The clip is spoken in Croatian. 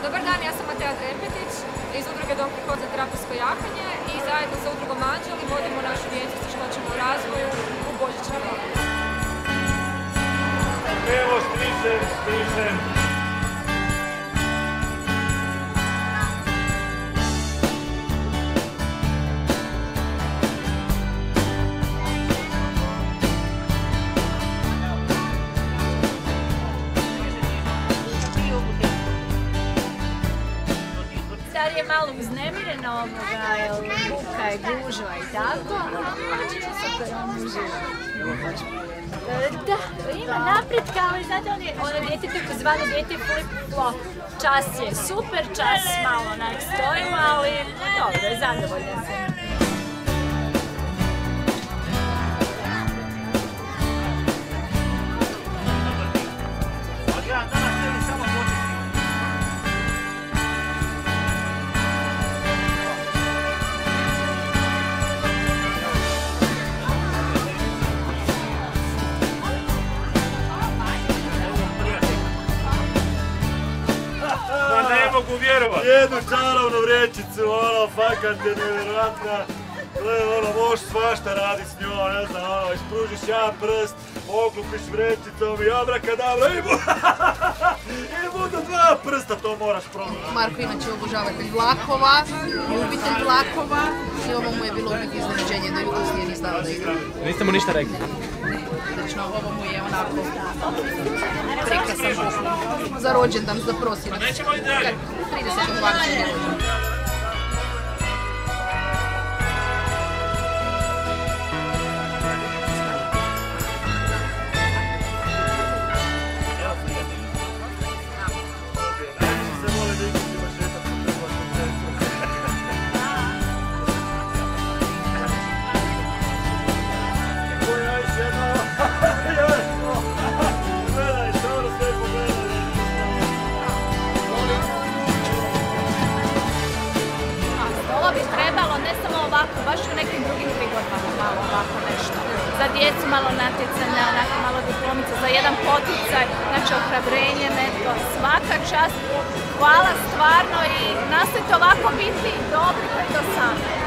Dobar dan, ja sam Mateja Drepetić iz udruge Don Quixote za terapijsko jahanje i zajedno sa udrugom Anđeli vodimo našu djecu s teškoćama u razvoju u božićni vlak. Evo, stižem. Sad je malo uznemirena ovoga, jer buka je gužva i tako, ali će super, on uživa. Da, ima napretka, ali znate, ono dijete tako zvano dijete flip-flop. Čas je super, čas malo onak stojimo, ali dobro, zadovoljna sam. Ne mogu vjerovati. Jednu čarovnu vrećicu, ono, fakat je nevjerojatna. Ono, možeš svašta radi s njom, ne znam, ono, ispružiš jedan prst, oklupiš vrećicom i abrakadabra i budu dva prsta, to moraš probati. Marko inače obožavatelj vlakova, ljubitelj vlakova i ovo mu je bilo uvijek iznenađenje da jutros nije ni stao da igra. Niste mu ništa rekli? Slično, ovo mu je onako prekrasan bukvalno. Za rođendan, za prosinac. 30. 20. je rođendan. Ovo bi trebalo ne samo ovako, baš u nekim drugim prigodama malo ovako nešto. Za djecu malo natjecanja, onako malo diplomica, za jedan poticaj, znači ohrabrenje, netko, svaka čast, hvala stvarno i nastojte ovako biti dobri kao do sami.